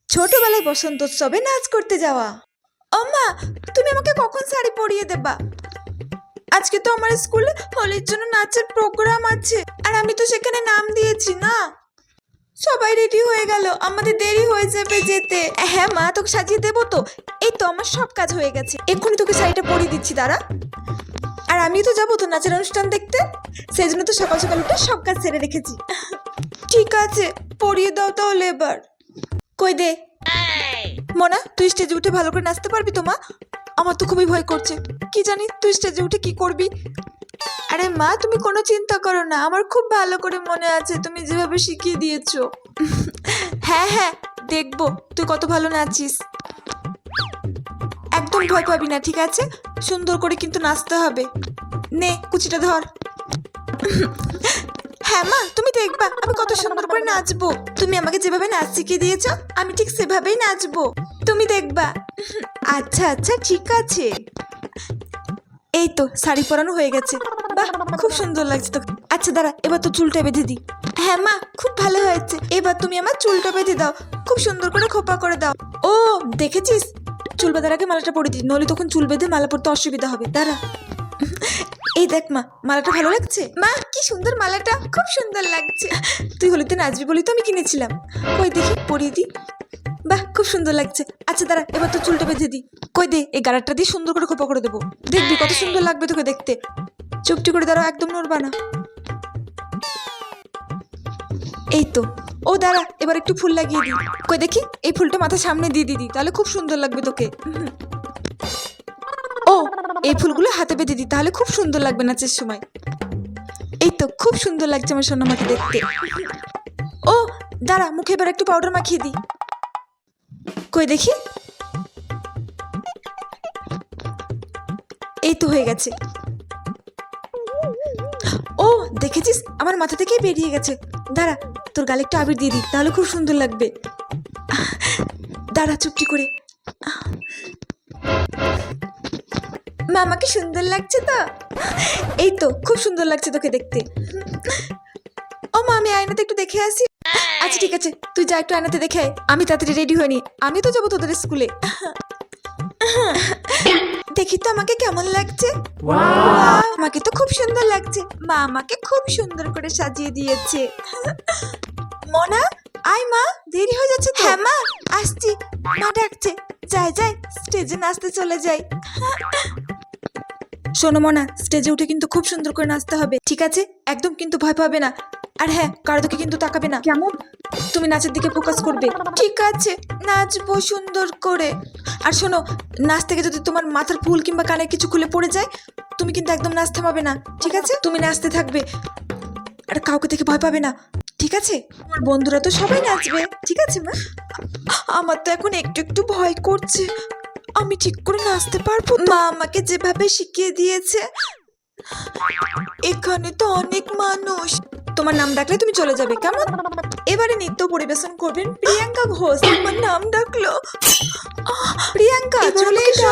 ছোটবেলায় বসন্তোৎসবে নাচ করতে যাওয়া। মা, তুমি আমাকে কখন শাড়ি পরিয়ে দেবা? আজকে তো আমার স্কুলে হোলির জন্য নাচের প্রোগ্রাম আছে, আর আমি তো সেখানে নাম দিয়েছি না। সবাই রেডি হয়ে গেল, আমাদের দেরি হয়ে যাবে যেতে। হ্যাঁ মা, তোকে সাজিয়ে দেবো তো। এই তো আমার সব কাজ হয়ে গেছে, এক্ষুনি তোকে শাড়িটা পরিয়ে দিচ্ছি, দাঁড়া। আর আমি তো যাবো তো নাচের অনুষ্ঠান দেখতে, সেই জন্য তো সকাল সকাল উঠে সব কাজ সেরে রেখেছি। ঠিক আছে, পরিয়ে দাও তাহলে এবার। কই দে। মনা, তুই স্টেজে উঠে ভালো করে নাচতে পারবি তো মা? আমার তো খুবই ভয় করছে, কি জানি তুই স্টেজে উঠে কি করবি। আরে মা, তুমি কোনো চিন্তা করো না, আমার খুব ভালো করে মনে আছে তুমি যেভাবে শিখিয়ে দিয়েছো। হ্যাঁ হ্যাঁ, দেখবো তুই কত ভালো নাচিস। একদম ভয় পাবি না, ঠিক আছে? সুন্দর করে কিন্তু নাচতে হবে। নে কুচিটা ধর। হ্যাঁ মা, তুমি দেখবা আমি কত সুন্দর করে নাচবো। তুমি আমাকে যেভাবে নাচ শিখিয়ে দিয়েছো আমি ঠিক সেভাবেই নাচবো, তুমি দেখবা। আচ্ছা আচ্ছা ঠিক আছে। এই তো শাড়ি পরানো হয়ে গেছে, বাহ খুব সুন্দর লাগছে তো। আচ্ছা দাঁড়া, এবার তো চুলটা বেঁধে দিই। হ্যাঁ মা, খুব ভালো হয়েছে। এবার তুমি আমার চুলটা বেঁধে দাও, খুব সুন্দর করে খোপা করে দাও। ও দেখেছিস, চুল বাঁধার আগে মালাটা পরে দিই, নইলে তখন চুল বেঁধে মালা পরতে অসুবিধা হবে। দাঁড়া, এই দেখ মা, মালাটা ভালো লাগছে? মা কি সুন্দর মালাটা, খুব সুন্দর লাগছে। তুই হোলিতে নাচবি বলি তো আমি কিনেছিলাম। কই দেখি পরিয়ে দি, বাহ খুব সুন্দর লাগছে। আচ্ছা দাঁড়া, এবার তো চুলটা বেঁধে দি। কই দে, এই গাড়াটা দিয়ে সুন্দর করে খোপা করে দেবো, দেখবি কত সুন্দর লাগবে তোকে দেখতে। চুপটি করে দাঁড়াও, একদম নড়বা না। এই তো। ও দাঁড়া, এবার একটু ফুল লাগিয়ে দিই। কই দেখি, এই ফুলটা মাথার সামনে দিয়ে দিদি, তাহলে খুব সুন্দর লাগবে তোকে। ও, এই ফুলগুলো হাতে বেঁধে দিই, তাহলে খুব সুন্দর লাগবে নাচের সময়। এই তো খুব সুন্দর লাগছে আমার সোনামাকে দেখতে। ও দাঁড়া, মুখে এবার একটু পাউডার মাখিয়ে দিই। কই দেখি, এই তো হয়ে গেছে। ও দেখেছিস, আমার মাথা থেকেই বেরিয়ে গেছে। দাঁড়া, তোর গালে একটু আবির দিয়ে দিই, তাহলে খুব সুন্দর লাগবে। দাঁড়া চুপটি করে। মা আমাকে সুন্দর লাগছে তো? এই তো খুব সুন্দর লাগছে তোকে দেখতে। ও মা, আমি আয়নাতে একটু দেখে আসি। আচ্ছা ঠিক আছে, তুই যা একটু আয়নাতে দেখে আয়, আমি তাড়াতাড়ি রেডি হয়নি, আমি তো যাবো তোদের স্কুলে। দেখি তো আমাকে কেমন লাগছে। আমাকে তো খুব সুন্দর লাগছে, মা আমাকে খুব সুন্দর করে সাজিয়ে দিয়েছে। মনা, আয় মা, দেরি হয়ে যাচ্ছে তো। হ্যাঁ মা, আসছি, মা ডাকছে। যাই যাই, স্টেজে নাচতে চলে যাই। শোনো মনা, স্টেজে উঠে কিন্তু খুব সুন্দর করে নাচতে হবে, ঠিক আছে? একদম কিন্তু ভয় পাবে না। আর হ্যাঁ, কারো দিকে কিন্তু তাকাবে না, কেমন? তুমি নাচের দিকে ফোকাস করবে। ঠিক আছে, নাচবো সুন্দর করে। আর শোনো, নাচ থেকে যদি তোমার মাথার ফুল কিংবা কানের কিছু খুলে পড়ে যায়, তুমি কিন্তু একদম নাচ থামাবে না, ঠিক আছে? তুমি নাচতে থাকবে, আর কাউকে দেখে ভয় পাবে না, ঠিক আছে? আমার বন্ধুরা তো সবাই নাচবে, ঠিক আছে মা? আমার তো এখন একটু একটু ভয় করছে, আমি ঠিক করে নাচতে পারবো? মা আমাকে যেভাবে শিখিয়ে দিয়েছে, এখানে তো অনেক মানুষ। তোমার নাম ডাকলে তুমি চলে যাবে, কেমন? এবারে নৃত্য পরিবেশন করবেন প্রিয়াঙ্কা ঘোষ। আমার নাম ডাকলো। প্রিয়াঙ্কা চলে এসো।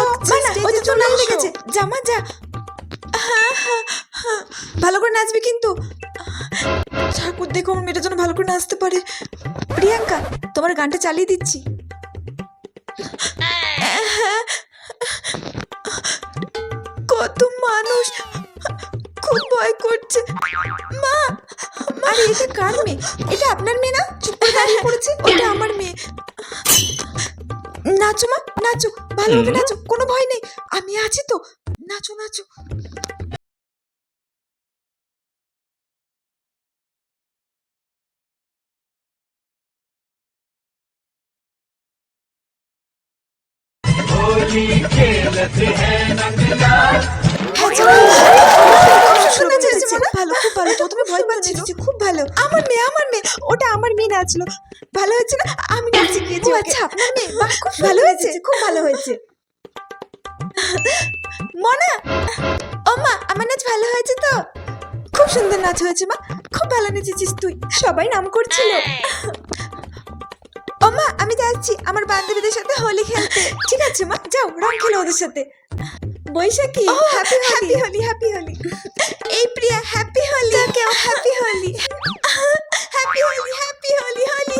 চলে গেছে, জামা যা। ভালো করে নাচবে কিন্তু, ঠাকুর দেখো আমার মেয়েটার জন্য ভালো করে নাচতে পারে। প্রিয়াঙ্কা, তোমার গানটা চালিয়ে দিচ্ছি। কত মানুষ, খুব ভয় করছে। মা, আরে এটা কার মেয়ে? এটা আপনার মেয়ে না? চুপ করে দাঁড়িয়ে পড়েছে। ওটা আমার মেয়ে। নাচো মা, নাচো, ভালোভাবে নাচো, কোনো ভয় নেই, আমি আছি তো, নাচো নাচো। খুব ভালো, আমার মেয়ে, আমার মেয়ে, ওটা আমার মেয়ে নাচলো, ভালো হয়েছে না? আমি নাচ শিখিয়েছি। আচ্ছা আপনার মেয়ে, বাহ খুব ভালো হয়েছে, খুব ভালো হয়েছে। মনা, ও মা, আমার নাচ ভালো হয়েছে তো? খুব সুন্দর নাচ হয়েছে মা, খুব ভালো নেচেছিস তুই, সবাই নাম করছিল। ও মা, আমি যাচ্ছি আমার বান্ধবীদের সাথে হোলি খেলতে। ঠিক আছে মা, যাও রং খেলো ওদের সাথে। Baishakhi, happy Holi, happy Holi. এই প্রিয়া, হ্যাপি হোলি। কেউ happy Holi, happy Holi, happy Holi, Holi.